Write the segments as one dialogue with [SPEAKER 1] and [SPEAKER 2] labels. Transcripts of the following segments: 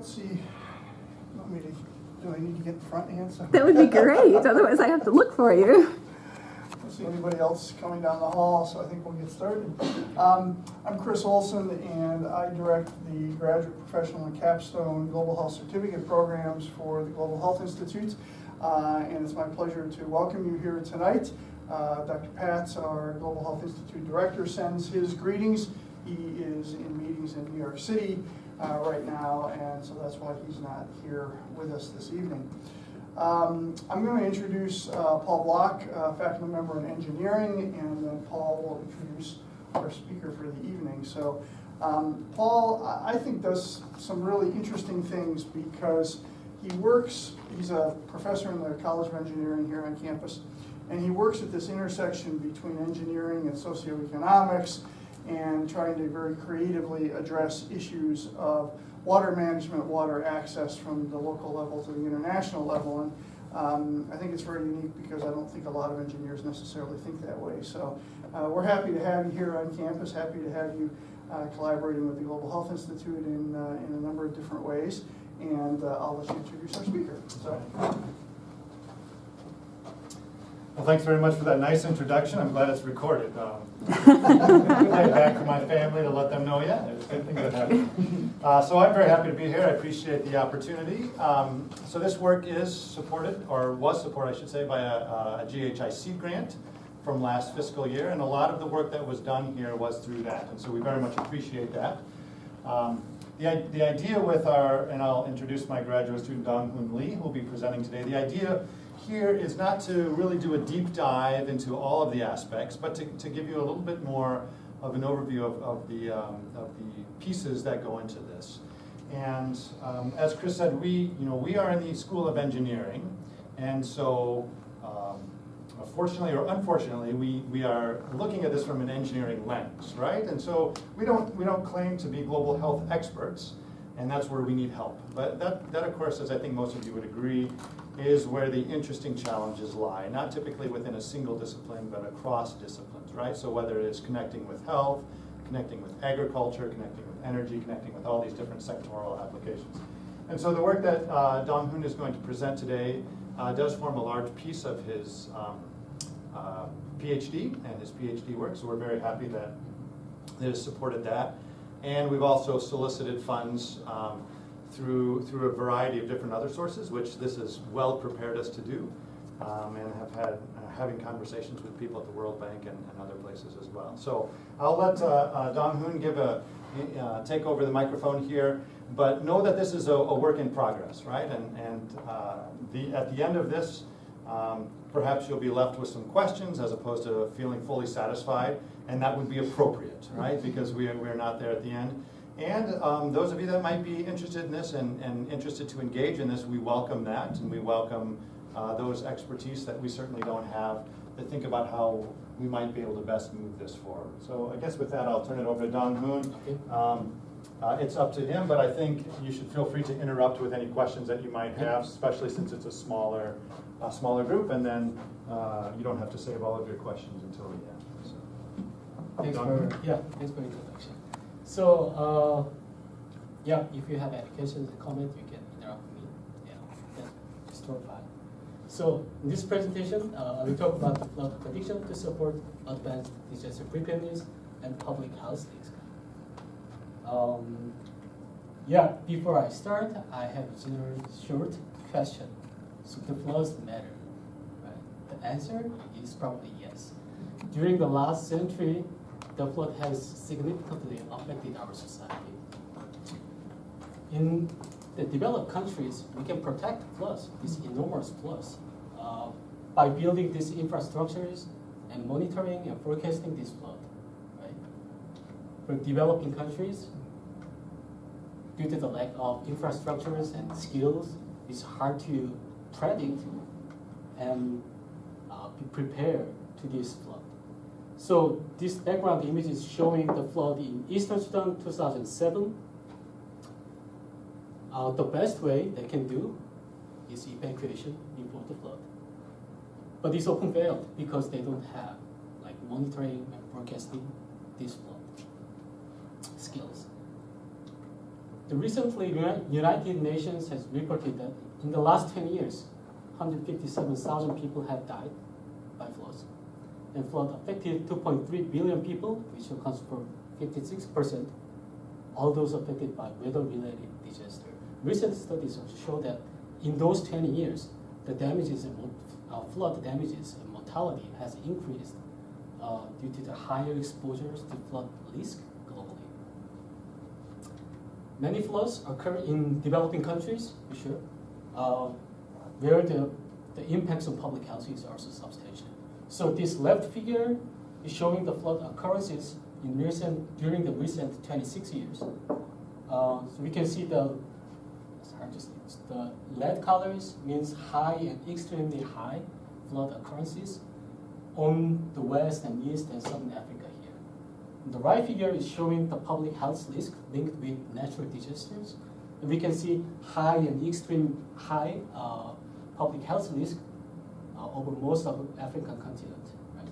[SPEAKER 1] let's see. Do I need to get in front and so?
[SPEAKER 2] That would be great. Otherwise, I have to look for you.
[SPEAKER 1] I don't see anybody else coming down the hall, so I think we'll get started. I'm Chris Olson, and I direct the graduate professional and capstone global health certificate programs for the Global Health Institute. And it's my pleasure to welcome you here tonight. Dr. Patz, our Global Health Institute director, sends his greetings. He is in meetings in New York City right now, and so that's why he's not here with us this evening. I'm going to introduce Paul Block, faculty member in engineering, and then Paul will introduce our speaker for the evening. So Paul, I think, does some really interesting things because he's a professor in the College of Engineering here on campus, and he works at this intersection between engineering and socioeconomics and trying to very creatively address issues of water management, water access from the local level to the international level. And I think it's very unique because I don't think a lot of engineers necessarily think that way. So we're happy to have you here on campus, happy to have you collaborating with the Global Health Institute in a number of different ways. And I'll let you introduce our speaker. So.
[SPEAKER 3] Well, thanks very much for that nice introduction. I'm glad it's recorded. I back to my family to let them know, yeah, there's good things that happen. So I'm very happy to be here. I appreciate the opportunity. So this work is supported, or was supported, I should say, by a GHI Seed Grant from last fiscal year. And a lot of the work that was done here was through that. And so we very much appreciate that. The idea with and I'll introduce my graduate student, Donghoon Lee, who will be presenting today. The idea here is not to really do a deep dive into all of the aspects, but to give you a little bit more of an overview of the pieces that go into this. And as Chris said, we are in the School of Engineering, and so fortunately or unfortunately, we are looking at this from an engineering lens, right? And so we don't claim to be global health experts, and that's where we need help. But that of course, as I think most of you would agree, is where the interesting challenges lie, not typically within a single discipline, but across disciplines, right? So whether it is connecting with health, connecting with agriculture, connecting with energy, connecting with all these different sectoral applications. And so the work that Donghoon is going to present today does form a large piece of his PhD and his PhD work, so we're very happy that it has supported that. And we've also solicited funds through a variety of different other sources, which this has well prepared us to do, and have had having conversations with people at the World Bank and other places as well. So I'll let Donghoon take over the microphone here, but know that this is a work in progress, right? And at the end of this, perhaps you'll be left with some questions as opposed to feeling fully satisfied, and that would be appropriate, right? Because we're not there at the end. And those of you that might be interested in this and interested to engage in this, we welcome that, and we welcome those expertise that we certainly don't have to think about how we might be able to best move this forward. So I guess with that, I'll turn it over to Donghoon. Okay. It's up to him, but I think you should feel free to interrupt with any questions that you might have, especially since it's a smaller group, and then you don't have to save all of your questions until the end. So.
[SPEAKER 4] Thanks for introduction. So, if you have any questions or comments, you can interrupt me. Yeah, that's totally fine. So, in this presentation, we talk about the flood prediction to support advanced disaster preparedness and public health risks. Before I start, I have a short question. So, do floods matter? Right? The answer is probably yes. During the last century, the flood has significantly affected our society. In the developed countries, we can protect floods, these enormous floods, by building these infrastructures and monitoring and forecasting this flood. Right? For developing countries, due to the lack of infrastructures and skills, it's hard to predict and be prepared to this flood. So this background image is showing the flood in Eastern Sudan 2007. The best way they can do is evacuation before the flood. But it's often failed because they don't have monitoring and forecasting this flood skills. The recently United Nations has reported that in the last 10 years, 157,000 people have died by floods. And flood affected 2.3 billion people, which accounts for 56%, all those affected by weather-related disaster. Recent studies show that in those 20 years, the damages and flood damages and mortality has increased due to the higher exposures to flood risk globally. Many floods occur in developing countries, for sure, where the impacts on public health is also substantial. So this left figure is showing the flood occurrences during the recent 26 years. So we can see the red colors means high and extremely high flood occurrences on the West and East and Southern Africa here. The right figure is showing the public health risk linked with natural disasters. And we can see high and extreme high public health risk over most of the African continent. Right?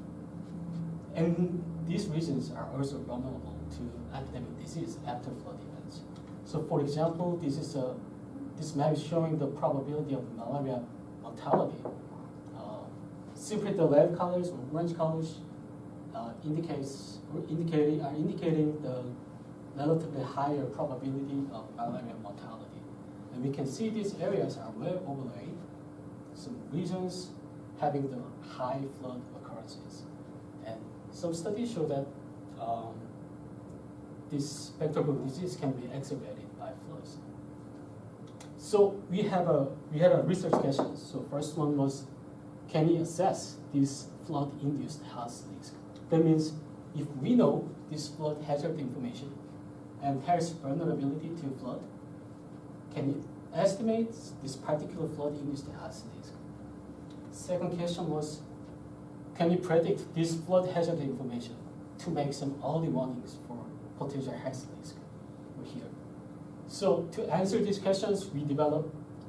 [SPEAKER 4] And these regions are also vulnerable to epidemic disease after flood events. So for example, this map is showing the probability of malaria mortality. Simply the red colors or orange colors are indicating the relatively higher probability of malaria mortality. And we can see these areas are well overlaid. Some regions having the high flood occurrences. And some studies show that this vector-borne disease can be exacerbated by floods. So we had a research question. So first one was, can we assess this flood-induced health risk? That means if we know this flood hazard information and has vulnerability to flood, can we estimate this particular flood-induced health risk? Second question was, can we predict this flood hazard information to make some early warnings for potential health risk over here? So to answer these questions, we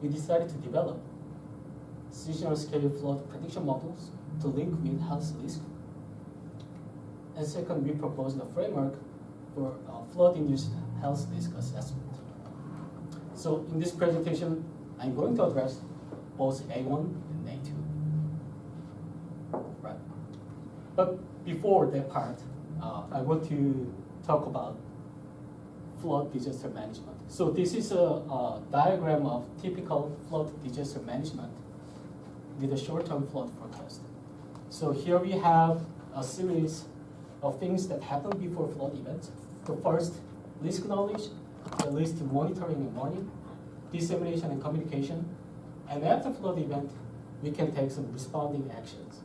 [SPEAKER 4] decided to develop seasonal scale flood prediction models to link with health risk. And second, we proposed a framework for flood-induced health risk assessment. So in this presentation, I'm going to address both A1 and A2. Right. But before that part, I want to talk about flood disaster management. So this is a diagram of typical flood disaster management with a short-term flood forecast. So here we have a series of things that happen before flood events. The first, risk knowledge, that leads to monitoring and warning, dissemination and communication. And after flood event, we can take some responding actions.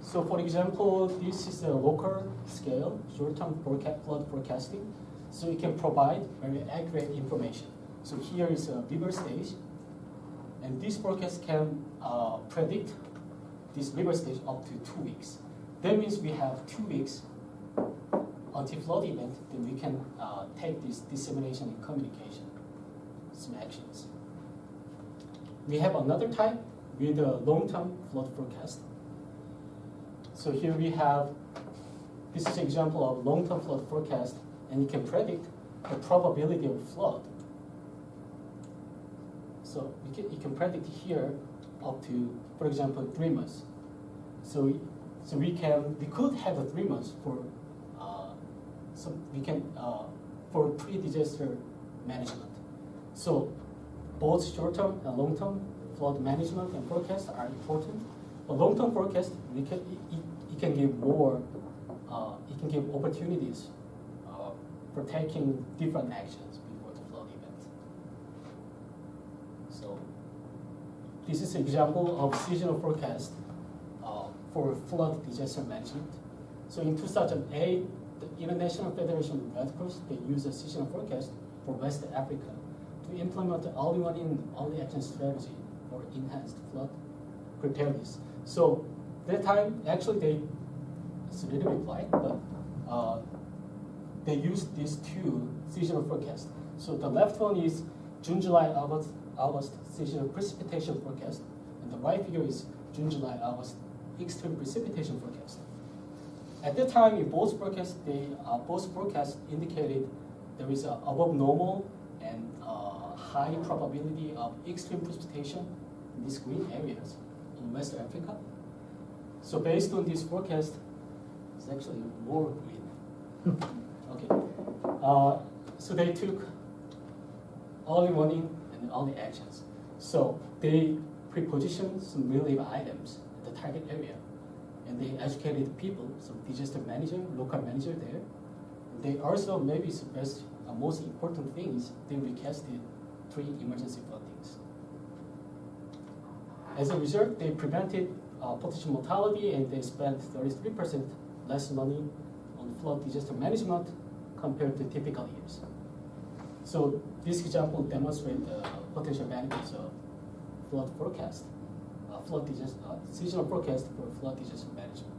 [SPEAKER 4] So for example, this is a local scale, short-term flood forecasting. So we can provide very accurate information. So here is a river stage. And this forecast can predict this river stage up to 2 weeks. That means we have 2 weeks until flood event, then we can take this dissemination and communication, some actions. We have another type with a long-term flood forecast. So here we have, this is an example of long-term flood forecast, and you can predict the probability of flood. So you can predict here up to, for example, 3 months. So we could have a 3 months for for pre-disaster management. So both short-term and long-term flood management and forecast are important. But long-term forecast, it can give more, it can give opportunities for taking different actions before the flood event. So this is an example of seasonal forecast for flood disaster management. So in 2008, the International Federation of Red Cross, they used a seasonal forecast for West Africa to implement the early warning, early action strategy for enhanced flood preparedness. So that time, actually it's a little bit light, but they used these two seasonal forecasts. So the left one is June, July, August seasonal precipitation forecast, and the right figure is June, July, August extreme precipitation forecast. At that time, in both forecasts, indicated there is a above normal and high probability of extreme precipitation in these green areas in West Africa. So based on this forecast, it's actually more green. Okay. So they took early warning and early actions. So they pre-positioned some relief items at the target area, and they educated people, some disaster manager, local manager there. And they also, maybe the best, most important things, they requested 3 emergency fundings. As a result, they prevented potential mortality, and they spent 33% less money on flood disaster management compared to typical years. So this example demonstrates the potential benefits of flood forecast, seasonal forecast for flood disaster management.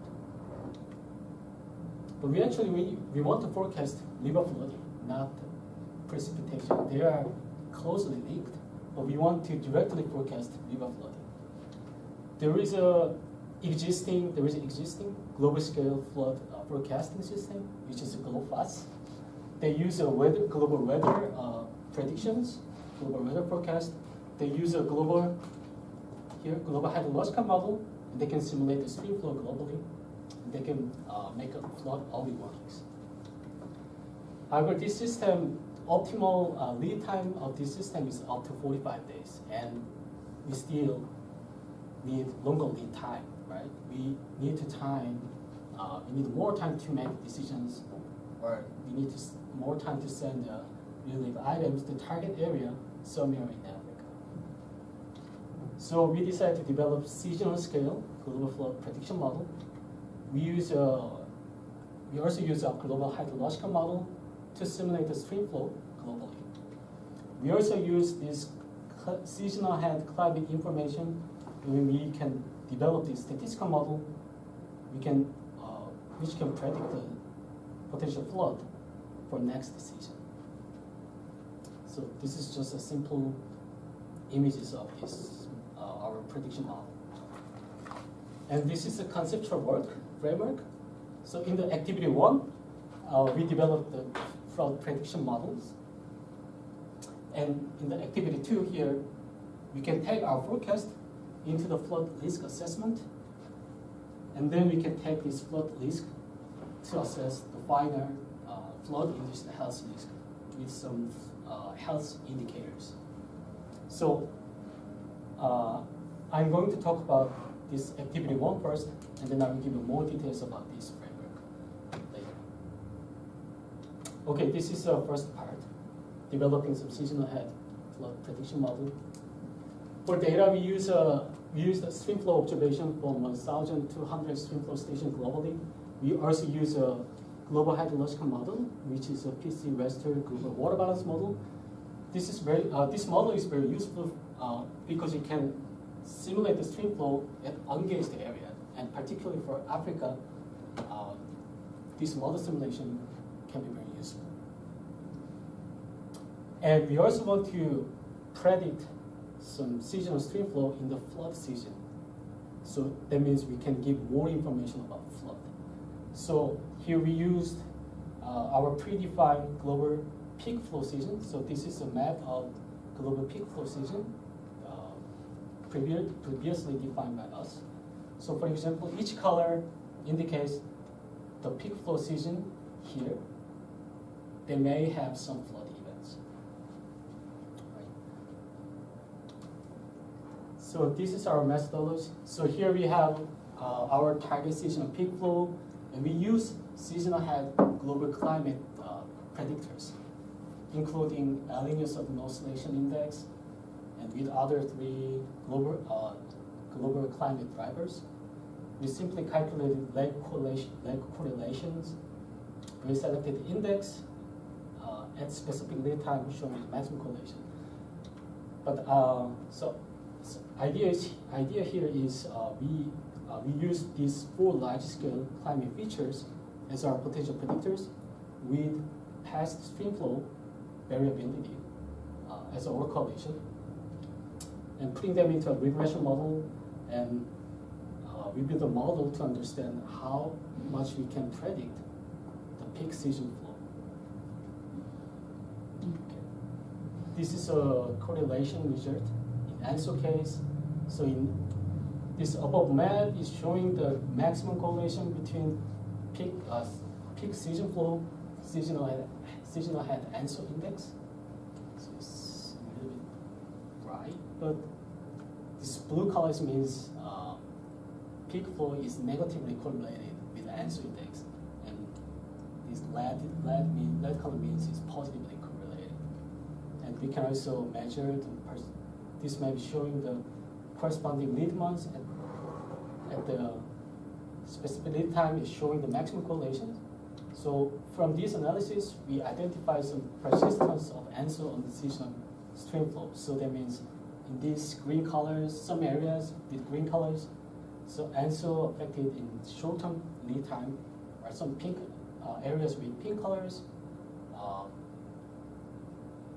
[SPEAKER 4] But we want to forecast river flooding, not precipitation. They are closely linked, but we want to directly forecast river flooding. There is an existing global scale flood forecasting system, which is GLOFAS. They use global weather predictions, global weather forecast. They use a global hydrological model, and they can simulate the stream flow globally. And they can make a flood early warnings. However, this system, optimal lead time of this system is up to 45 days, and we still need longer lead time, right? We need more time to make decisions, or we need more time to send relief items to target area somewhere in Africa. So we decided to develop seasonal scale global flood prediction model. We also use a global hydrological model to simulate the stream flow globally. We also use this seasonal head climate information, where we can develop this statistical model. Which can predict the potential flood for next season. So this is just a simple images of this our prediction model. And this is a conceptual framework. So in the activity 1, we developed the flood prediction models. And in the activity 2 here, we can take our forecast into the flood risk assessment, and then we can take this flood risk to assess the final flood-induced health risk with some health indicators. So I'm going to talk about this activity 1 first, and then I will give you more details about this framework later. Okay, this is the first part, developing some seasonal head flood prediction model. For data, we use the stream flow observation from 1,200 stream flow stations globally. We also use a global hydrological model, which is a PC raster global water balance model. This model is very useful because it can simulate the stream flow at ungauged area, and particularly for Africa, this model simulation can be very useful. And we also want to predict some seasonal stream flow in the flood season. So that means we can give more information about flood. So here we used our predefined global peak flow season. So this is a map of global peak flow season previously defined by us. So for example, each color indicates the peak flow season here. They may have some flood events. So this is our methodology. So here we have our target seasonal peak flow, and we use seasonal head global climate predictors, including El Niño Southern Oscillation Index, and with other 3 global climate drivers. We simply calculated lag correlations. We selected index at specific lead time showing maximum correlation. But so idea here is we use these 4 large-scale climate features as our potential predictors with past stream flow variability as our correlation, and putting them into a regression model, and we build a model to understand how much we can predict the peak season flow. this is a correlation result in ANSO case. So in this above map is showing the maximum correlation between peak season flow, seasonal head ANSO index. So it's a little bit bright, but this blue colors means peak flow is negatively correlated with the ANSO index, and this lead color means it's positively correlated. And we can also measure this may be showing the corresponding lead months at the specific lead time is showing the maximum correlation. So from this analysis, we identify some persistence of ANSO on the seasonal stream flow. So that means in these green colors, some areas with green colors, so ANSO affected in short-term lead time, or some pink areas with pink colors,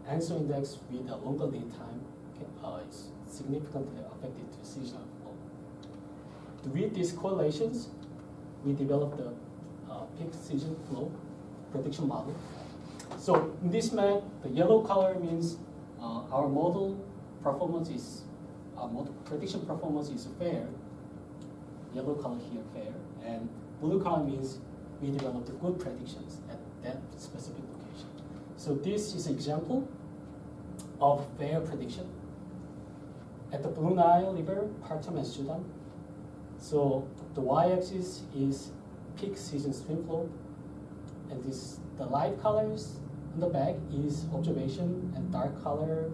[SPEAKER 4] ANSO index with a longer lead time is significantly affected to seasonal flow. To read these correlations, we developed the peak season flow prediction model. So in this map, the yellow color means our model performance is, model prediction performance is fair. Yellow color here, fair. And blue color means we developed good predictions at that specific location. So this is an example of fair prediction. At the Blue Nile River, Khartoum and Sudan. So the y-axis is peak season stream flow, and the light colors in the back is observation, and dark color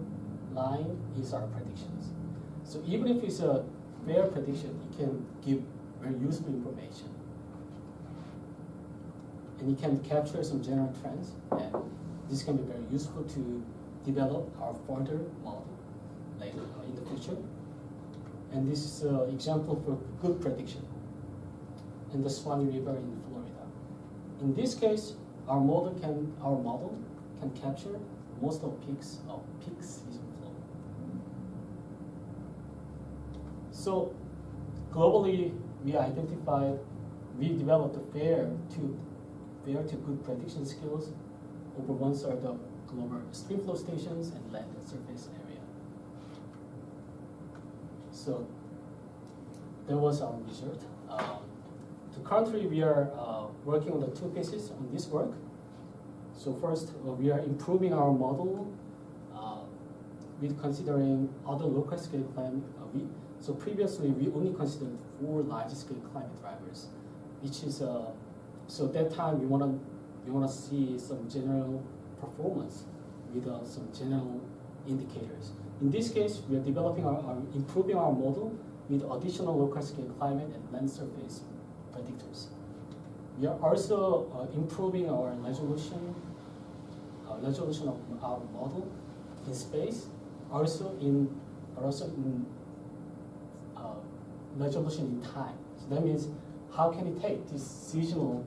[SPEAKER 4] line is our predictions. So even if it's a fair prediction, it can give very useful information, and it can capture some general trends, and this can be very useful to develop our further model later in the future. And this is an example for good prediction in the Swanee River in Florida. In this case, our model can capture most of peak season flow. So globally, we developed a fair to good prediction skills over one third of global stream flow stations and land surface area. So that was our result. Currently, we are working on the two pieces on this work. So first, we are improving our model with considering other local scale climate. So previously, we only considered 4 large scale climate drivers, which is so at that time we want to see some general performance with some general indicators. In this case, we are developing improving our model with additional local scale climate and land surface predictors. We are also improving our resolution of our model in space, also in resolution in time. So that means how can we take this seasonal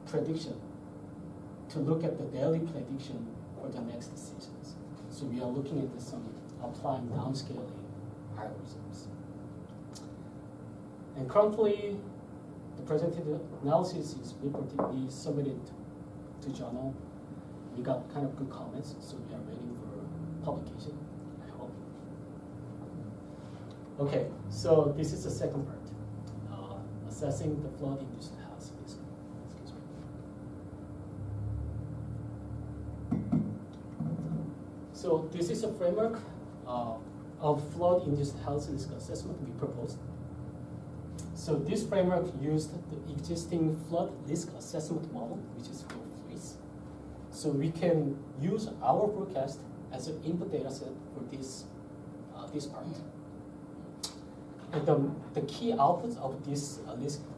[SPEAKER 4] prediction to look at the daily prediction for the next seasons. So we are looking at some applying downscaling algorithms. And currently, the presented analysis is reported, we submitted to journal. We got kind of good comments, so we are waiting for publication, I hope. Okay, so this is the second part, assessing the flood-induced house risk. Excuse me. So this is a framework of flood-induced house risk assessment we proposed. So this framework used the existing flood risk assessment model, which is called FRIS. So we can use our forecast as an input data set for this part. And the key outputs of this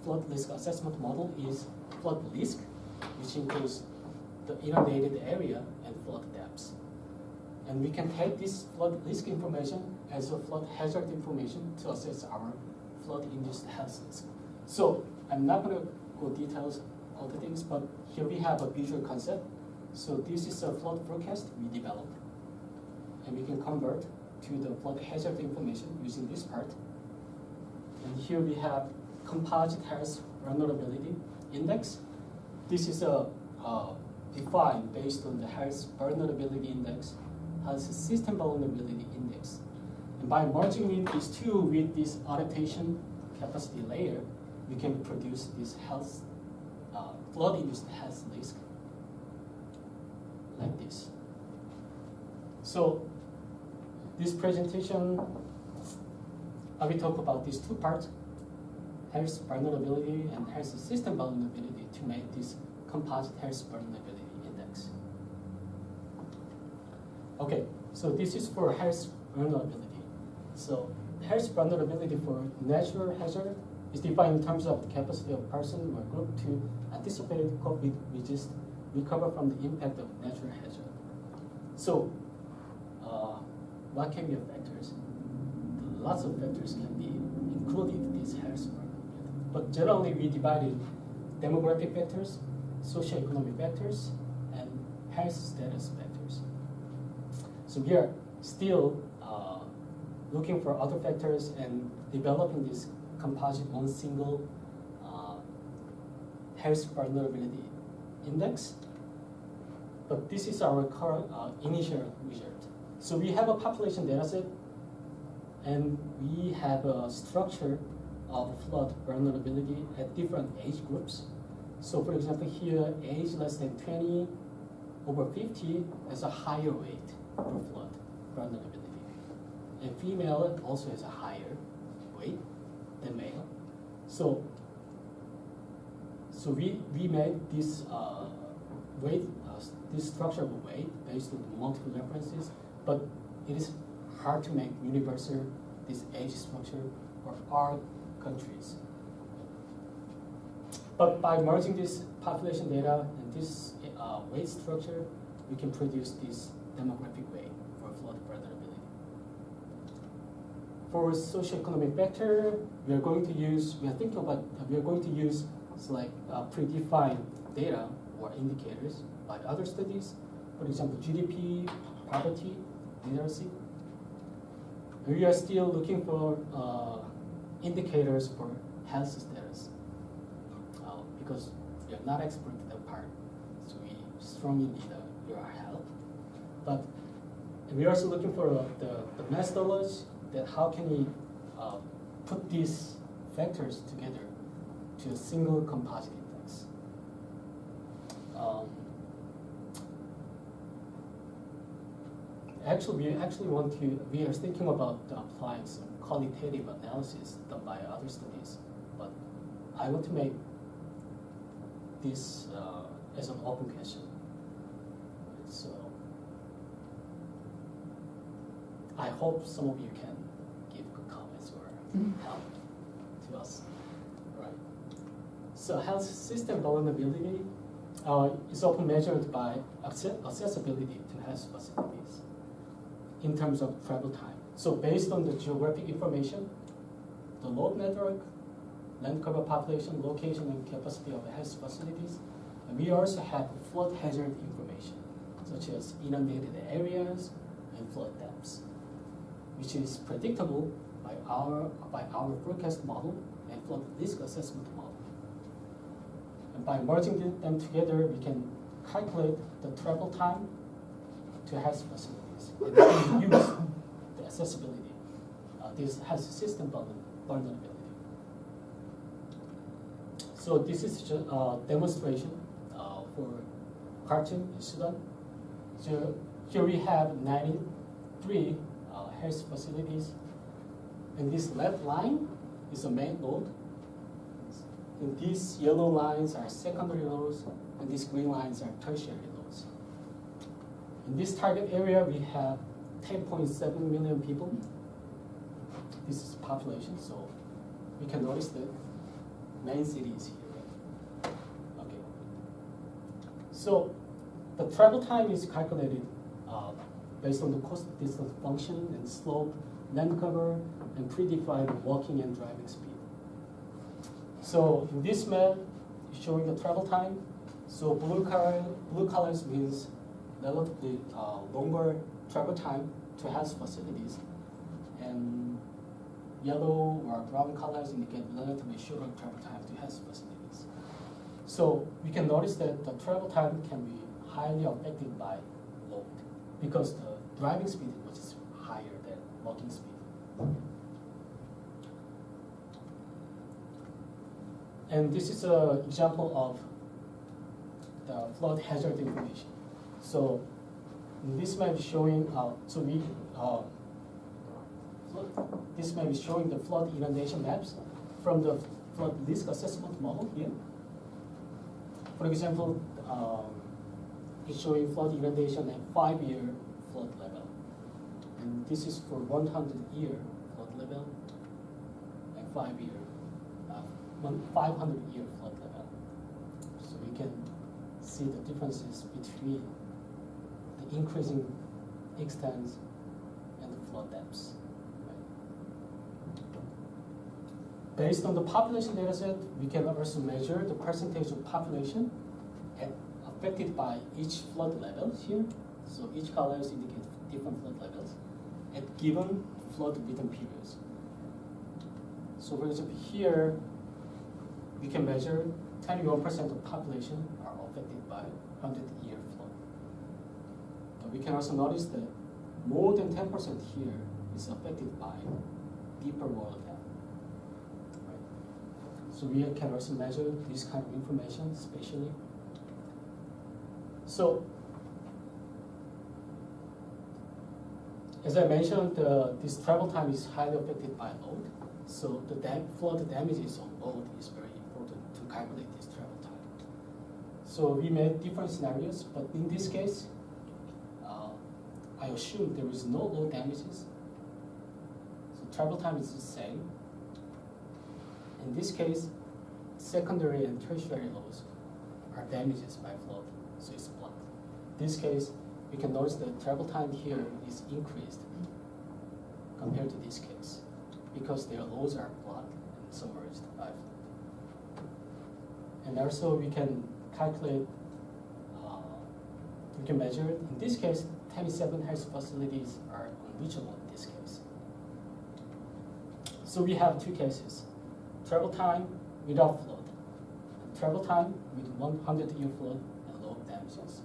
[SPEAKER 4] flood risk assessment model is flood risk, which includes the inundated area and flood depths. And we can take this flood risk information as a flood hazard information to assess our flood-induced house risk. So I'm not going to go details all the things, but here we have a visual concept. So this is a flood forecast we developed, and we can convert to the flood hazard information using this part. And here we have Composite Health Vulnerability Index. This is defined based on the Health Vulnerability Index has a system vulnerability index. And by merging with these two with this adaptation capacity layer, we can produce this health, flood-induced health risk like this. So this presentation, I will talk about these two parts, health vulnerability and health system vulnerability, to make this composite health vulnerability index. Okay, so this is for health vulnerability. So health vulnerability for natural hazard is defined in terms of the capacity of person or group to anticipate, cope with, resist, recover from the impact of natural hazard. So what can be the factors? Lots of factors can be included in this health vulnerability. But generally we divided demographic factors, socioeconomic factors, and health status factors. So we are still looking for other factors and developing this composite one single health vulnerability index. But this is our current initial result. So we have a population data set, and we have a structure of flood vulnerability at different age groups. So for example, here, age less than 20, over 50 has a higher rate for flood vulnerability. And female also has a higher weight than male. So we made this weight, this structure of weight based on multiple references, but it is hard to make universal this age structure for our countries. But by merging this population data and this weight structure, we can produce this demographic weight for flood vulnerability. For socioeconomic factor, we are going to use like predefined data or indicators by other studies. For example, GDP, poverty, literacy. We are still looking for indicators for health status because we are not expert in that part, so we strongly need your help. But we are also looking for the methodology, that how can we put these factors together to a single composite index. We are thinking about applying some qualitative analysis done by other studies, but I want to make this as an open question. So I hope some of you can give good comments or help to us. Right. So health system vulnerability is often measured by accessibility to health facilities in terms of travel time. So based on the geographic information, the load network, land cover population, location, and capacity of health facilities, and we also have flood hazard information, such as inundated areas and flood depths, which is predictable by our forecast model and flood risk assessment model. And by merging them together, we can calculate the travel time to health facilities and we can use the accessibility, this health system vulnerability. So this is just a demonstration for Khartoum in Sudan. So here we have 93 health facilities, and this red line is the main load. And these yellow lines are secondary loads, and these green lines are tertiary loads. In this target area, we have 10.7 million people. This is population, so we can notice that main city is here. Okay. So the travel time is calculated based on the cost distance function and slope, land cover, and predefined walking and driving speed. So in this map, showing the travel time. So blue colors means relatively longer travel time to health facilities, and yellow or brown colors indicate relatively shorter travel time to health facilities. So we can notice that the travel time can be highly affected by load because the driving speed which is higher than walking speed. And this is an example of the flood hazard information. So this map is showing this map is showing the flood inundation maps from the flood risk assessment model here. For example, it's showing flood inundation at 5-year flood level. And this is for 100-year flood level and 500-year flood level. So we can see the differences between the increasing extents and the flood depths. Based on the population data set, we can also measure the percentage of population affected by each flood level here. So each colors indicate different flood levels at given flood within periods. So for example, here we can measure 21% of population are affected by 100-year flood. But we can also notice that more than 10% here is affected by deeper water depth. So we can also measure this kind of information spatially. So, as I mentioned, this travel time is highly affected by load. So the flood damages on load is very important to calculate this travel time. So we made different scenarios, but in this case, I assume there is no load damages. So travel time is the same. In this case, secondary and tertiary loads are damages by flood, so it's blocked. In this case, we can notice that travel time here is increased compared to this case because their loads are blocked and submerged by flood. And also we can calculate, we can measure, in this case, 27 health facilities are unreachable in this case. So we have two cases. Travel time without flood, and travel time with 100-year flood and load damages.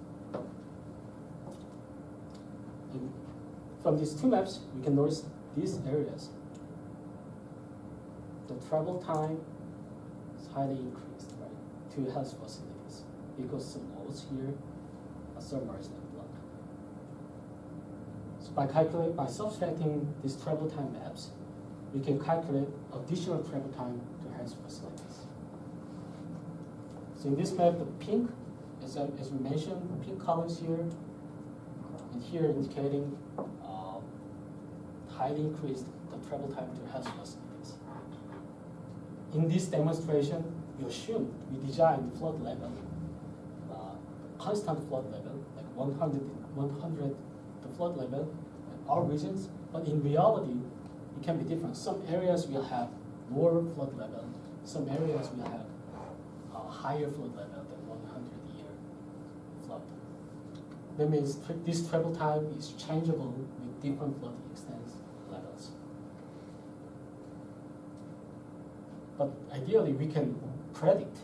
[SPEAKER 4] And from these two maps, we can notice these areas. The travel time is highly increased, right, to health facilities because the loads here are submerged and blocked. So by subtracting these travel time maps, we can calculate additional travel time to health facilities. So in this map, the pink, as we mentioned, pink colors here, and here indicating highly increased the travel time to health facilities. In this demonstration, we assume we designed flood level, constant flood level, like 100 the flood level in all regions, but in reality, it can be different. Some areas will have lower flood level. Some areas will have a higher flood level than 100-year flood. That means this travel time is changeable with different flood extent levels. But ideally, we can predict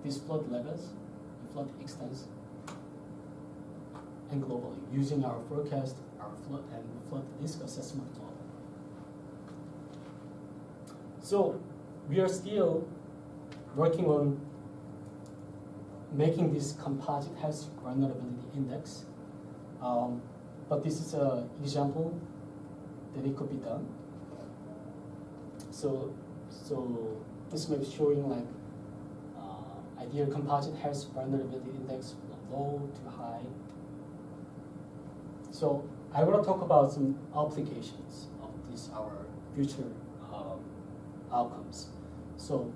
[SPEAKER 4] these flood levels and flood extents and globally using our forecast, our flood and flood risk assessment model. So we are still working on making this composite health vulnerability index, but this is an example that it could be done. So this map is showing like ideal composite health vulnerability index from low to high. So I want to talk about some applications of this, our future outcomes. So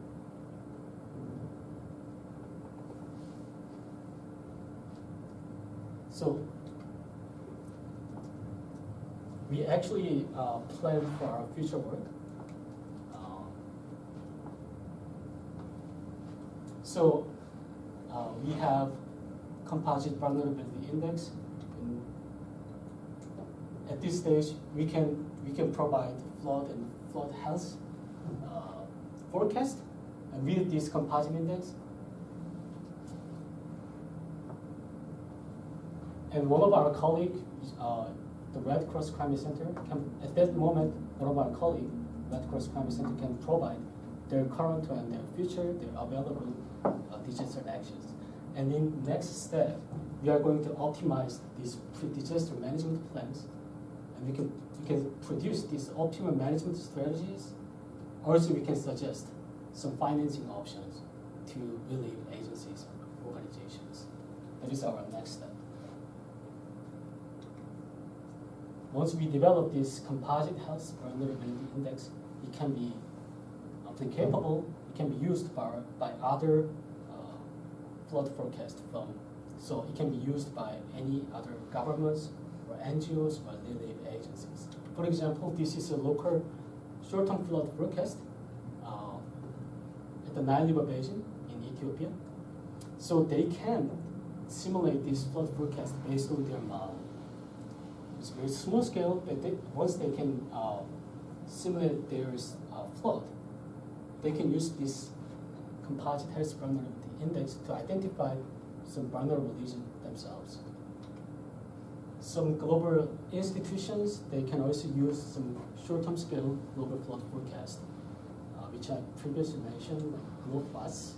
[SPEAKER 4] we actually plan for our future work. We have composite vulnerability index. And at this stage, we can provide flood and flood health forecast, and with this composite index. And one of our colleagues, the Red Cross Climate Center, at that moment, one of our colleagues, Red Cross Climate Center, can provide their current and their future, their available disaster actions. And in next step, we are going to optimize these pre-disaster management plans, and we can produce these optimal management strategies. Also, we can suggest some financing options to relieve agencies and organizations. That is our next step. Once we develop this composite health vulnerability index, it can be applicable, it can be used by other flood forecast firm. So it can be used by any other governments or NGOs or relief agencies. For example, this is a local short-term flood forecast at the Nile River Basin in Ethiopia. So they can simulate this flood forecast based on their model. It's very small scale, but once they can simulate their flood, they can use this composite health vulnerability index to identify some vulnerable regions themselves. Some global institutions, they can also use some short-term scale global flood forecast, which I previously mentioned, like GLOFAS.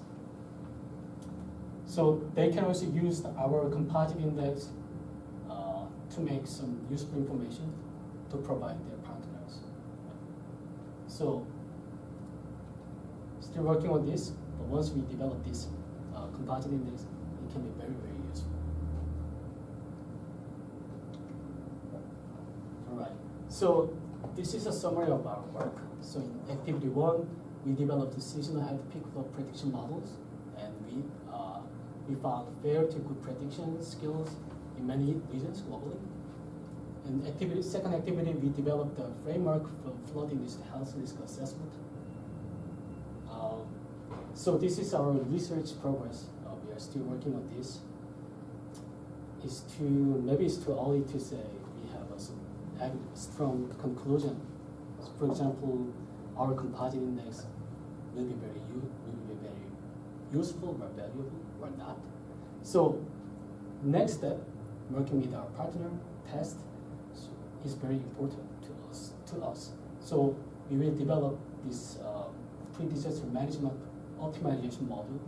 [SPEAKER 4] So they can also use our composite index to make some useful information to provide their partners. So still working on this, but once we develop this composite index, it can be very, very useful. All right, so this is a summary of our work. So in activity 1, we developed the seasonal health peak flood prediction models, and we found fair to good prediction skills in many regions globally. And second activity, we developed a framework for flooding risk health risk assessment. So this is our research progress. We are still working on this. Maybe it's too early to say we have a strong conclusion. So for example, our composite index will be very useful or valuable or not. So next step, working with our partner, test, is very important to us. So we will develop this pre-disaster management optimization model,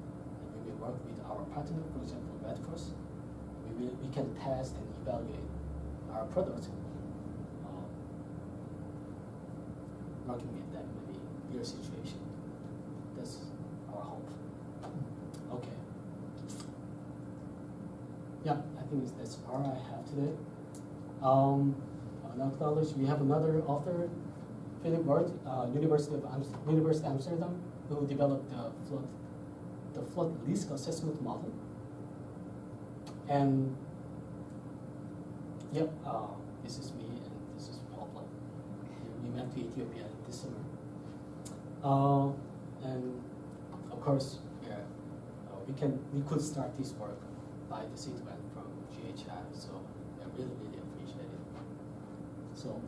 [SPEAKER 4] and we will work with our partner, for example, Red Cross. We can test and evaluate our products, working with them, maybe their situation. That's our hope. Okay. Yeah, I think that's all I have today. I'll acknowledge we have another author, Philip Ward, University of Amsterdam, who developed the flood risk assessment model. And yep, this is me and this is Paula. We went to Ethiopia this summer. And of course, yeah, we could start this work by the seed grant from GHI. So I really, really appreciate it. So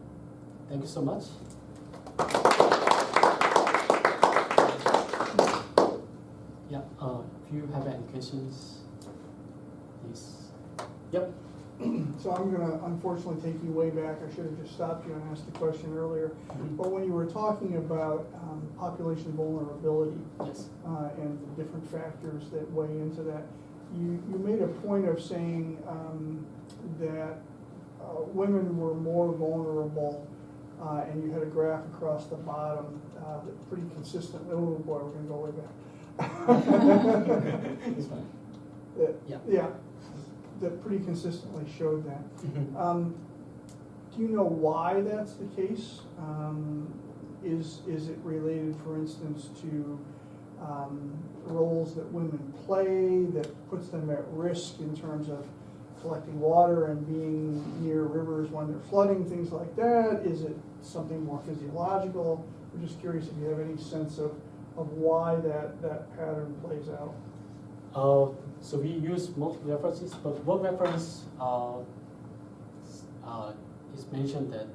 [SPEAKER 4] thank you so much. Yeah, if you have any questions, please. Yep.
[SPEAKER 1] So I'm going to unfortunately take you way back. I should have just stopped you and asked the question earlier.
[SPEAKER 4] Mm-hmm.
[SPEAKER 1] But when you were talking about population vulnerability,
[SPEAKER 4] Yes.
[SPEAKER 1] And the different factors that weigh into that, you made a point of saying that women were more vulnerable, and you had a graph across the bottom that pretty consistent. Oh boy, we're going to go way back.
[SPEAKER 4] It's fine.
[SPEAKER 1] Yeah, that pretty consistently showed that.
[SPEAKER 4] Mm-hmm.
[SPEAKER 1] Do you know why that's the case? Is it related, for instance, to roles that women play that puts them at risk in terms of collecting water and being near rivers when they're flooding, things like that? Is it something more physiological? I'm just curious if you have any sense of why that pattern plays out.
[SPEAKER 4] So we use multiple references, but one reference is mentioned that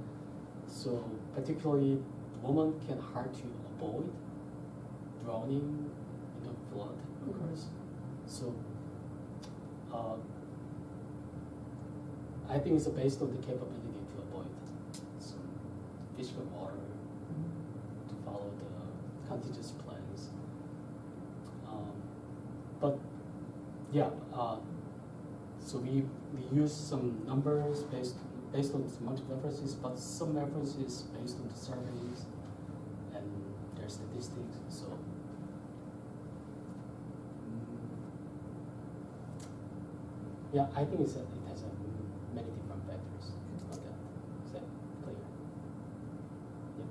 [SPEAKER 4] so particularly women can hard to avoid drowning in the flood, of course. So I think it's based on the capability to avoid some physical water, to follow the contingency plans. But yeah, so we use some numbers based on multiple references, but some references based on the surveys and their statistics. So yeah, I think it has many different factors. Okay, is that clear? Yeah.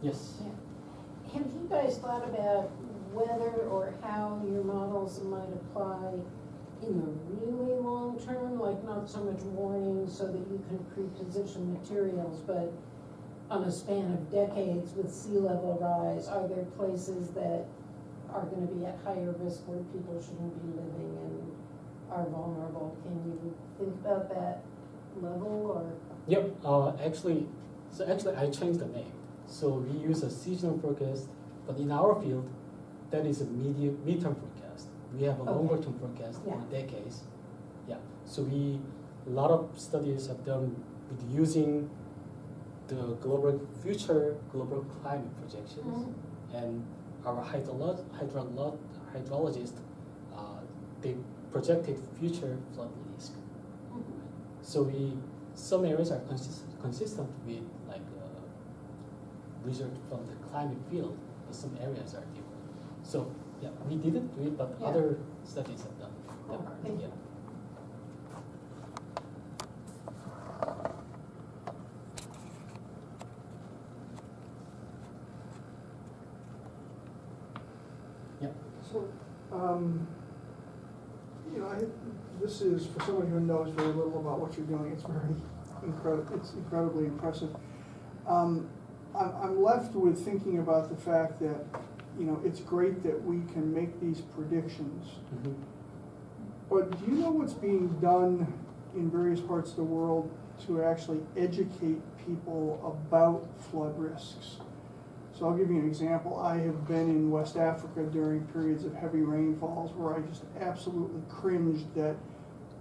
[SPEAKER 4] Yes.
[SPEAKER 5] Yeah. Have you guys thought about whether or how your models might apply in the really long term, like not so much warning so that you can pre-position materials, but on a span of decades with sea level rise, are there places that are going to be at higher risk where people shouldn't be living and are vulnerable? Can you think about that level or?
[SPEAKER 4] Yep. Actually, I changed the name. So we use a seasonal forecast, but in our field, that is a midterm forecast. We have a longer term forecast for decades. Yeah. So a lot of studies have done with using the future global climate projections, and our hydrologists, they projected future flood risk. So some areas are consistent with like research from the climate field, but some areas are different. So yeah, we didn't do it, but other studies have done that part.
[SPEAKER 5] Thank you.
[SPEAKER 4] Yeah.
[SPEAKER 1] So, this is, for someone who knows very little about what you're doing, it's incredibly impressive. I'm left with thinking about the fact that, it's great that we can make these predictions.
[SPEAKER 4] Mm-hmm.
[SPEAKER 1] But do you know what's being done in various parts of the world to actually educate people about flood risks? So I'll give you an example. I have been in West Africa during periods of heavy rainfalls where I just absolutely cringed that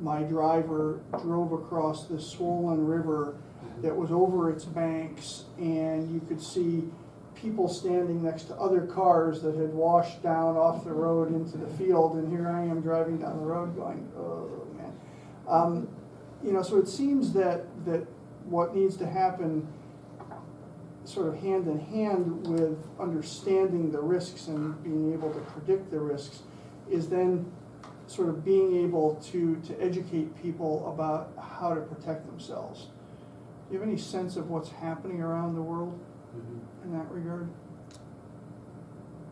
[SPEAKER 1] my driver drove across this swollen river that was over its banks, and you could see people standing next to other cars that had washed down off the road into the field, and here I am driving down the road going, oh man. So it seems that what needs to happen sort of hand in hand with understanding the risks and being able to predict the risks is then sort of being able to educate people about how to protect themselves. Do you have any sense of what's happening around the world in that regard?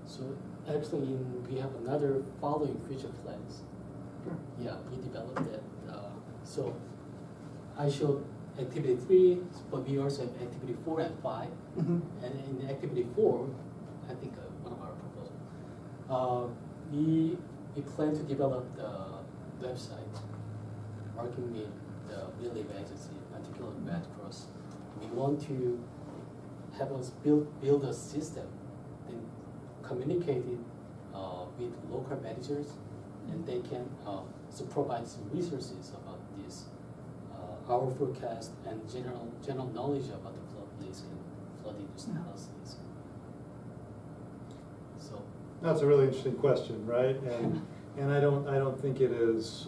[SPEAKER 4] So actually, we have another following future plans.
[SPEAKER 1] Sure.
[SPEAKER 4] Yeah, we developed it. So I showed activity 3, but we also have activity 4 and 5.
[SPEAKER 1] Mm-hmm.
[SPEAKER 4] And in activity 4, I think one of our proposals, we plan to develop the website working with the relief agency, particularly Red Cross. We want to have us build a system and communicate it with local managers, and they can provide some resources about this, our forecast and general knowledge about the flood risk and flood induced analysis. So
[SPEAKER 3] That's a really interesting question, right? And I don't think it is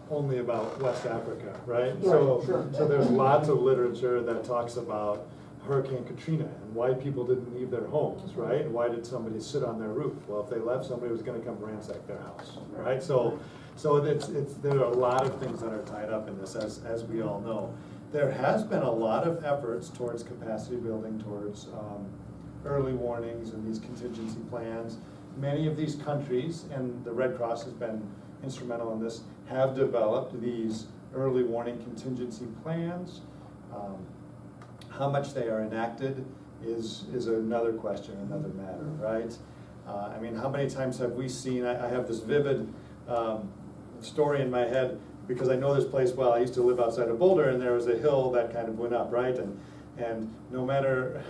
[SPEAKER 3] only about West Africa, right?
[SPEAKER 1] Sure.
[SPEAKER 3] So there's lots of literature that talks about Hurricane Katrina and why people didn't leave their homes, right? And why did somebody sit on their roof? Well, if they left, somebody was going to come ransack their house, right? So there are a lot of things that are tied up in this, as we all know. There has been a lot of efforts towards capacity building, towards early warnings and these contingency plans. Many of these countries, and the Red Cross has been instrumental in this, have developed these early warning contingency plans. How much they are enacted is another question, another matter, right? I mean, how many times have we seen, I have this vivid story in my head because I know this place well. I used to live outside of Boulder, and there was a hill that kind of went up, right? And no matter,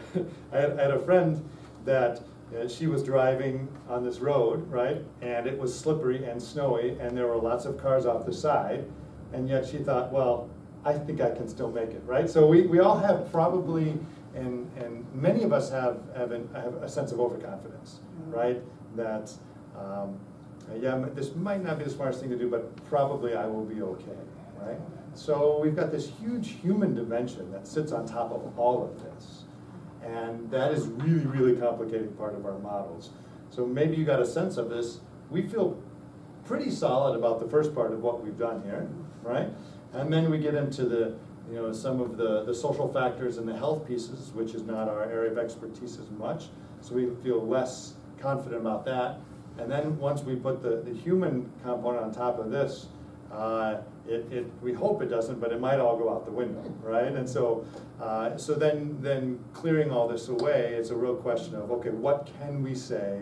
[SPEAKER 3] I had a friend that she was driving on this road, right? And it was slippery and snowy, and there were lots of cars off the side, and yet she thought, well, I think I can still make it, right? So we all have probably, and many of us have a sense of overconfidence, right? That, yeah, this might not be the smartest thing to do, but probably I will be okay, right? So we've got this huge human dimension that sits on top of all of this. And that is really, really complicated part of our models. So maybe you got a sense of this. We feel pretty solid about the first part of what we've done here, right? And then we get into the, you know, some of the social factors and the health pieces, which is not our area of expertise as much. So we feel less confident about that. And then once we put the human component on top of this, we hope it doesn't, but it might all go out the window, right? And so, so then clearing all this away, it's a real question of, okay, what can we say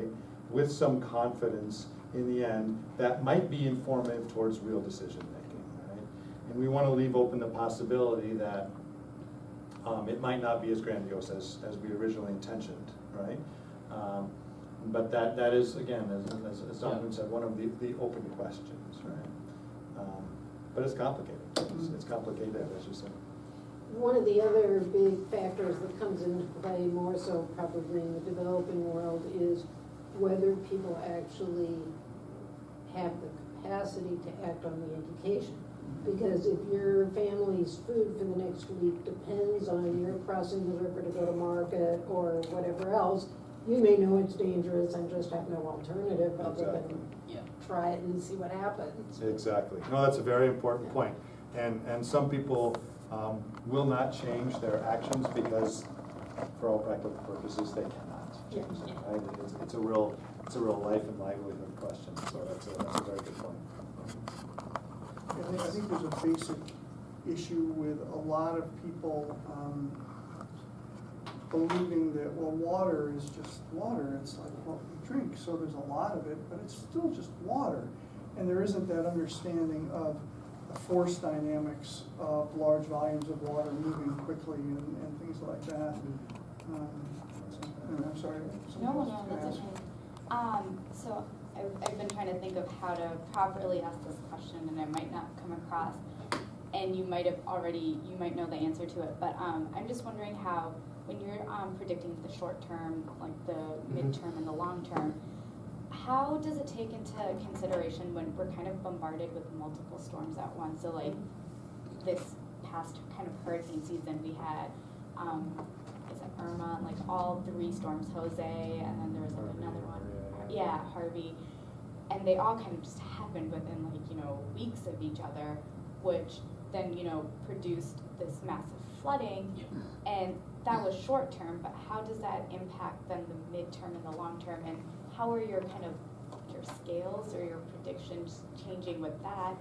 [SPEAKER 3] with some confidence in the end that might be informative towards real decision making, right? And we want to leave open the possibility that it might not be as grandiose as we originally intentioned, right? But that is, again, as Donghoon said, one of the open questions, right? But it's complicated. It's complicated, as you said.
[SPEAKER 5] One of the other big factors that comes into play, more so probably in the developing world, is whether people actually have the capacity to act on the education. Because if your family's food for the next week depends on your crossing the river to go to market or whatever else, you may know it's dangerous and just have no alternative other than try it and see what happens.
[SPEAKER 3] Exactly. No, that's a very important point. And some people will not change their actions because, for all practical purposes, they cannot change them. Right? It's a real life and livelihood question. So that's a very good point.
[SPEAKER 1] I think there's a basic issue with a lot of people believing that, well, water is just water. It's like what we drink, so there's a lot of it, but it's still just water. And there isn't that understanding of the force dynamics of large volumes of water moving quickly and things like that. I'm sorry.
[SPEAKER 6] No, that's okay. So I've been trying to think of how to properly ask this question, and I might not come across, and you might know the answer to it, but I'm just wondering how, when you're predicting the short term, like the midterm and the long term, how does it take into consideration when we're kind of bombarded with multiple storms at once? So like this past kind of hurricane season, we had, is it Irma, and like all 3 storms, Jose, and then there was like another one, Harvey, and they all kind of just happened within like, weeks of each other, which then, produced this massive flooding, and that was short term, but how does that impact then the midterm and the long term, and how are your scales or your predictions changing with that?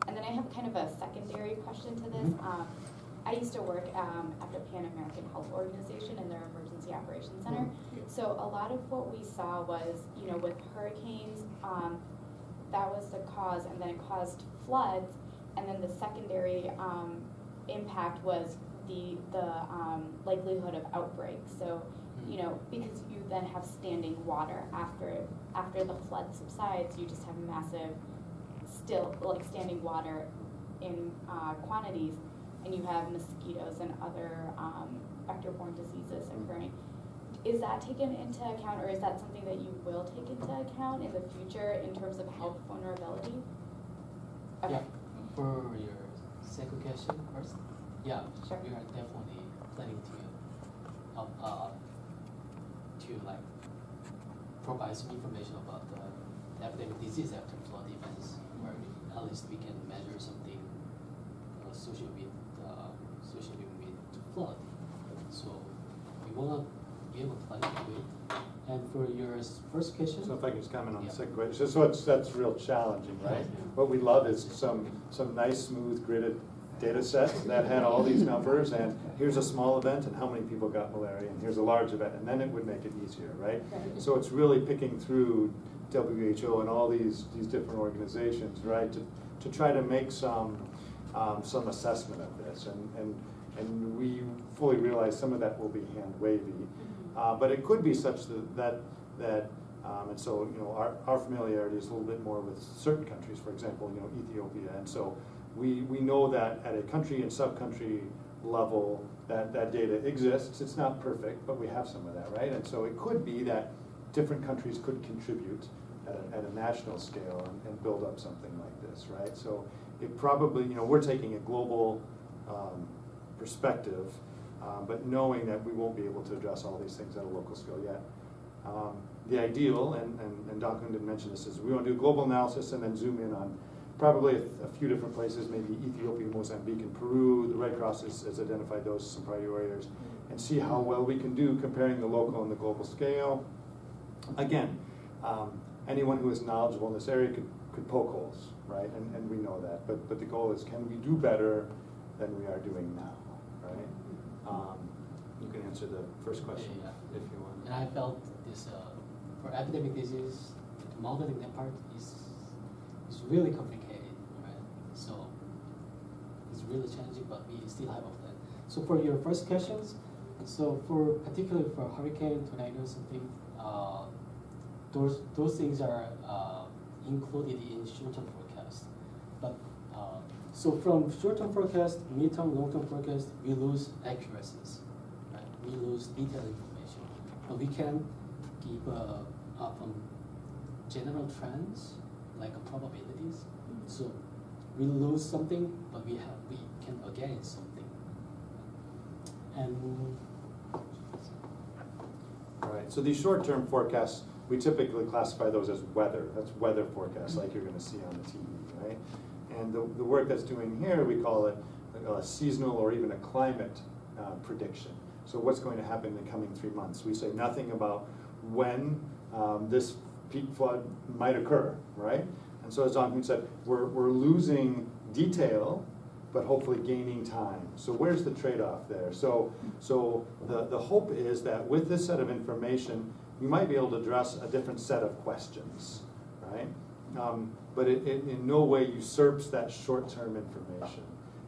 [SPEAKER 6] And then I have kind of a secondary question to this. I used to work at the Pan American Health Organization in their Emergency Operations Center. So a lot of what we saw was, with hurricanes, that was the cause, and then it caused floods, and then the secondary impact was the likelihood of outbreaks. So, because you then have standing water after the flood subsides, you just have massive standing water in quantities, and you have mosquitoes and other vector-borne diseases occurring. Is that taken into account, or is that something that you will take into account in the future in terms of health vulnerability? Okay.
[SPEAKER 4] Yeah, for your second question first,
[SPEAKER 6] Sure.
[SPEAKER 4] we are definitely planning to provide some information about the epidemic disease after flood events, where at least we can measure something associated with flood. So we will be able to plan to do it. And for your first question,
[SPEAKER 3] So if I can just comment on the second question. So that's real challenging, right? What we love is some nice, smooth, gridded data set that had all these numbers, and here's a small event and how many people got malaria, and here's a large event, and then it would make it easier, right? So it's really picking through WHO and all these different organizations, right, to try to make some assessment of this, and we fully realize some of that will be hand wavy, but it could be such that that, and so, our familiarity is a little bit more with certain countries, for example, Ethiopia. And so we know that at a country and sub-country level, that data exists. It's not perfect, but we have some of that, right? And so it could be that different countries could contribute at a national scale and build up something like this, right? So it probably, we're taking a global perspective, but knowing that we won't be able to address all these things at a local scale yet. The ideal, and Donghoon didn't mention this, is we want to do a global analysis and then zoom in on probably a few different places, maybe Ethiopia, Mozambique, and Peru. The Red Cross has identified those as some priority areas, and see how well we can do comparing the local and the global scale. Again, anyone who is knowledgeable in this area could poke holes, right? And we know that. But the goal is, can we do better than we are doing now, right? You can answer the first question if you want.
[SPEAKER 4] And I felt this, for academic disease, modeling that part is really complicated, right? So it's really challenging, but we still have a plan. So for your first questions, so particularly for hurricane, tornado, something, those things are included in short-term forecast. But so from short-term forecast, mid-term, long-term forecast, we lose accuracies, right? We lose detailed information, but we can give from general trends like probabilities. So we lose something, but we can gain something. And
[SPEAKER 3] right. So these short-term forecasts, we typically classify those as weather. That's weather forecasts, like you're going to see on the TV, right? And the work that's doing here, we call it a seasonal or even a climate prediction. So what's going to happen in the coming 3 months? We say nothing about when this peak flood might occur, right? And so as Donghoon said, we're losing detail, but hopefully gaining time. So where's the trade-off there? So the hope is that with this set of information, you might be able to address a different set of questions, right? But it in no way usurps that short-term information.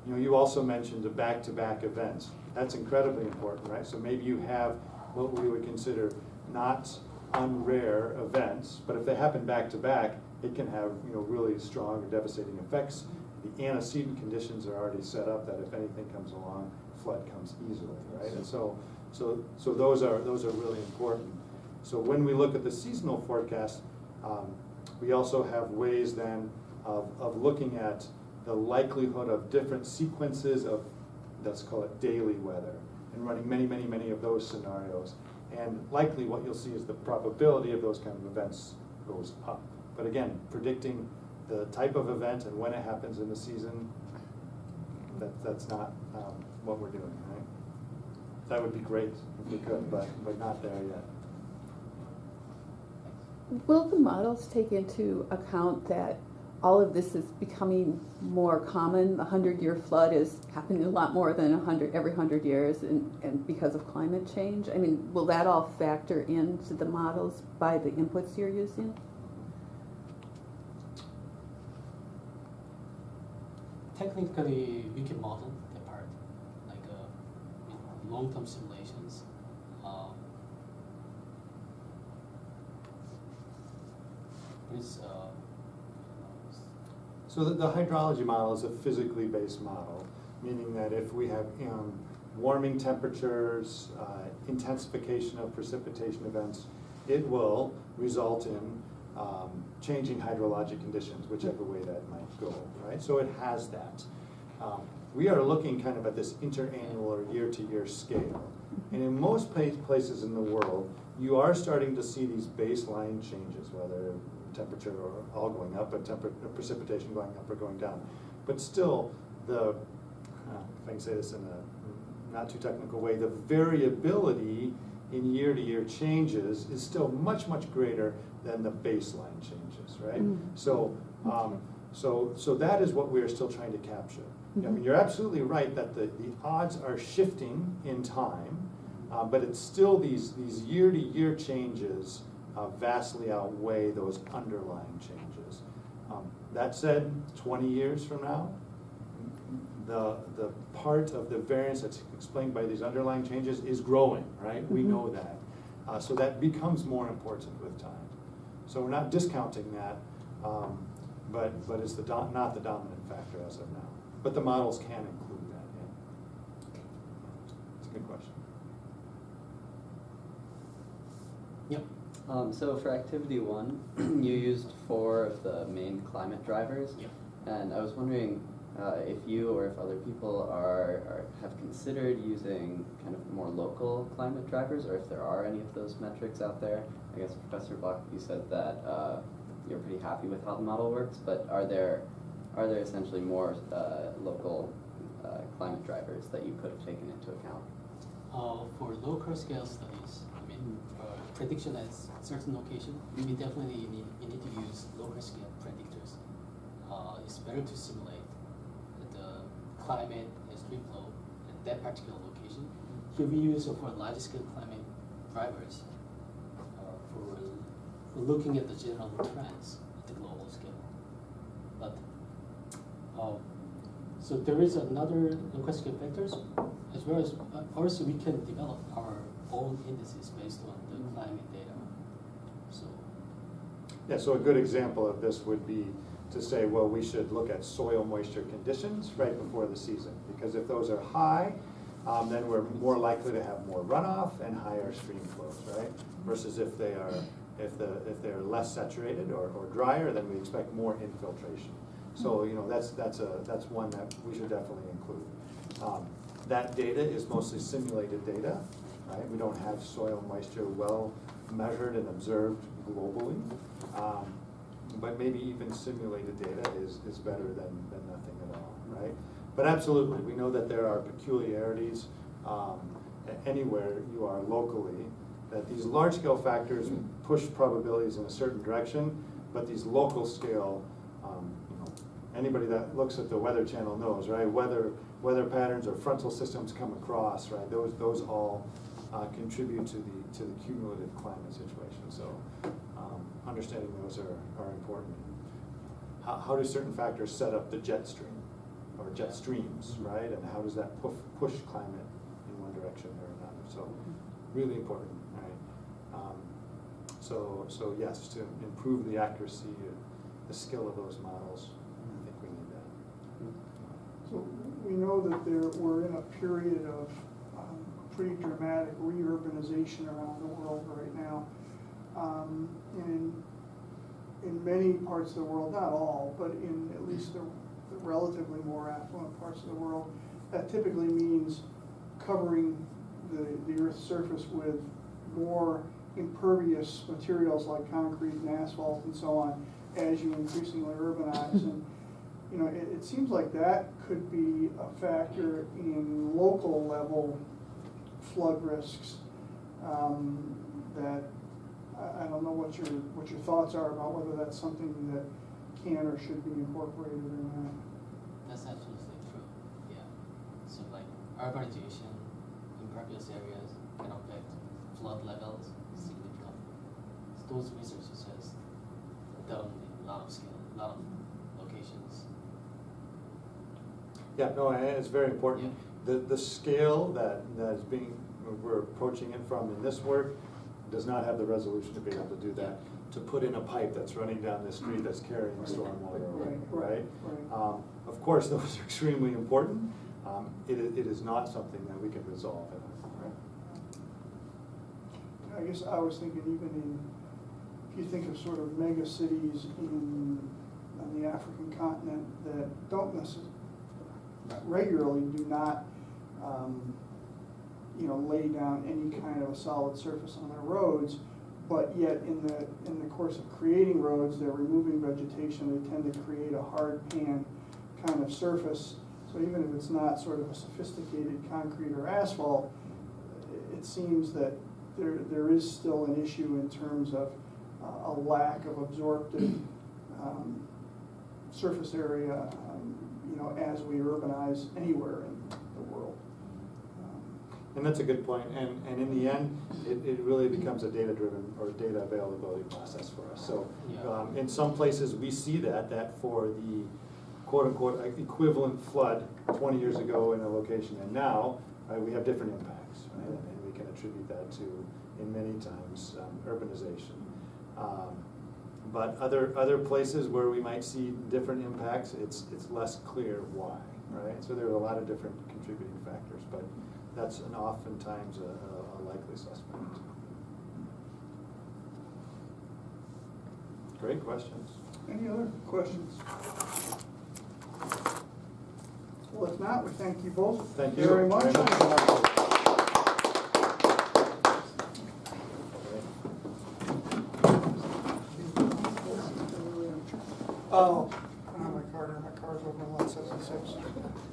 [SPEAKER 3] You also mentioned the back-to-back events. That's incredibly important, right? So maybe you have what we would consider not unrare events, but if they happen back-to-back, it can have really strong or devastating effects. The antecedent conditions are already set up that if anything comes along, flood comes easily, right? And so those are really important. So when we look at the seasonal forecast, we also have ways then of looking at the likelihood of different sequences of, let's call it daily weather, and running many of those scenarios. And likely what you'll see is the probability of those kind of events goes up. But again, predicting the type of event and when it happens in the season, that's not what we're doing, right? That would be great if we could, but not there yet.
[SPEAKER 2] Will the models take into account that all of this is becoming more common? The 100-year flood is happening a lot more than every 100 years, and because of climate change. I mean, will that all factor into the models by the inputs you're using?
[SPEAKER 4] technically, we can model that part, like with long-term simulations.
[SPEAKER 3] So the hydrology model is a physically based model, meaning that if we have warming temperatures, intensification of precipitation events, it will result in changing hydrologic conditions, whichever way that might go, right? So it has that. We are looking kind of at this interannual or year-to-year scale. And in most places in the world, you are starting to see these baseline changes, whether temperature or all going up, but precipitation going up or going down. But still, if I can say this in a not too technical way, the variability in year-to-year changes is still much, much greater than the baseline changes, right? So that is what we are still trying to capture. I mean, you're absolutely right that the odds are shifting in time, but it's still these year-to-year changes vastly outweigh those underlying changes. That said, 20 years from now, the part of the variance that's explained by these underlying changes is growing, right? We know that. So that becomes more important with time. So we're not discounting that, but it's not the dominant factor as of now. But the models can include that, yeah. It's a good question.
[SPEAKER 4] Yep.
[SPEAKER 7] So for activity 1, you used 4 of the main climate drivers.
[SPEAKER 4] Yep.
[SPEAKER 7] And I was wondering if you or if other people have considered using kind of more local climate drivers, or if there are any of those metrics out there. I guess Professor Buck, you said that you're pretty happy with how the model works, but are there essentially more local climate drivers that you could have taken into account?
[SPEAKER 4] For local scale studies, I mean, prediction at certain location, we definitely need to use local scale predictors. It's better to simulate the climate and stream flow at that particular location. Here we use for large scale climate drivers for looking at the general trends at the global scale. But so there is another local scale vectors, as well as also we can develop our own indices based on the climate data. So
[SPEAKER 3] Yeah, so a good example of this would be to say, well, we should look at soil moisture conditions right before the season, because if those are high, then we're more likely to have more runoff and higher stream flows, right? Versus if they are less saturated or drier, then we expect more infiltration. So that's one that we should definitely include. That data is mostly simulated data, right? We don't have soil moisture well measured and observed globally. But maybe even simulated data is better than nothing at all, right? But absolutely, we know that there are peculiarities anywhere you are locally, that these large-scale factors push probabilities in a certain direction, but these local scale, anybody that looks at the Weather Channel knows, right? Weather patterns or frontal systems come across, right? Those all contribute to the cumulative climate situation. So understanding those are important. How do certain factors set up the jet stream or jet streams, right? And how does that push climate in one direction or another? So really important, right? So yes, to improve the accuracy, the skill of those models, I think we need that.
[SPEAKER 1] So we know that we're in a period of pretty dramatic re-urbanization around the world right now. And in many parts of the world, not all, but in at least the relatively more affluent parts of the world, that typically means covering the Earth's surface with more impervious materials like concrete and asphalt and so on as you increasingly urbanize. And it seems like that could be a factor in local level flood risks that I don't know what your thoughts are about whether that's something that can or should be incorporated or not.
[SPEAKER 4] that's absolutely true. Yeah. So like urbanization, impervious areas can affect flood levels significantly. So those researchers has done in a lot of scale, a lot of locations.
[SPEAKER 3] Yeah, no, and it's very important.
[SPEAKER 4] Yeah.
[SPEAKER 3] The scale that is we're approaching it from in this work does not have the resolution to be able to do that. To put in a pipe that's running down the street that's carrying stormwater, right? Of course, those are extremely important. It is not something that we can resolve.
[SPEAKER 1] I guess I was thinking even if you think of sort of mega cities on the African continent that don't necessarily regularly do not lay down any kind of a solid surface on their roads, but yet in the course of creating roads, they're removing vegetation. They tend to create a hard pan kind of surface. So even if it's not sort of a sophisticated concrete or asphalt, it seems that there is still an issue in terms of a lack of absorptive surface area, as we urbanize anywhere in the world.
[SPEAKER 3] And that's a good point. And in the end, it really becomes a data-driven or data availability process for us. So in some places, we see that for the quote-unquote equivalent flood 20 years ago in a location and now, we have different impacts, right? And we can attribute that to in many times, urbanization. But other places where we might see different impacts, it's less clear why, right? So there are a lot of different contributing factors, but that's oftentimes a likely suspect. Great questions.
[SPEAKER 1] Any other questions? Well, if not, we thank you both
[SPEAKER 3] Thank you
[SPEAKER 1] very much. Oh, I don't have my card here. My card's over on lot 76.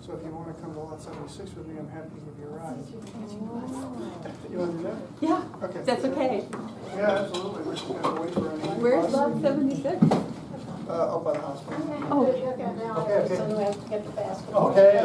[SPEAKER 1] So if you want to come to lot 76 with me, I'm happy to give you a ride. You want to do that?
[SPEAKER 2] Yeah,
[SPEAKER 1] Okay.
[SPEAKER 2] that's okay.
[SPEAKER 1] Yeah, absolutely. We're just gonna wait for any.
[SPEAKER 2] Where's lot 76?
[SPEAKER 1] Up by the hospital.
[SPEAKER 2] Oh.
[SPEAKER 5] Okay, now I
[SPEAKER 3] Okay,
[SPEAKER 5] just don't have to get the basket.
[SPEAKER 3] Okay.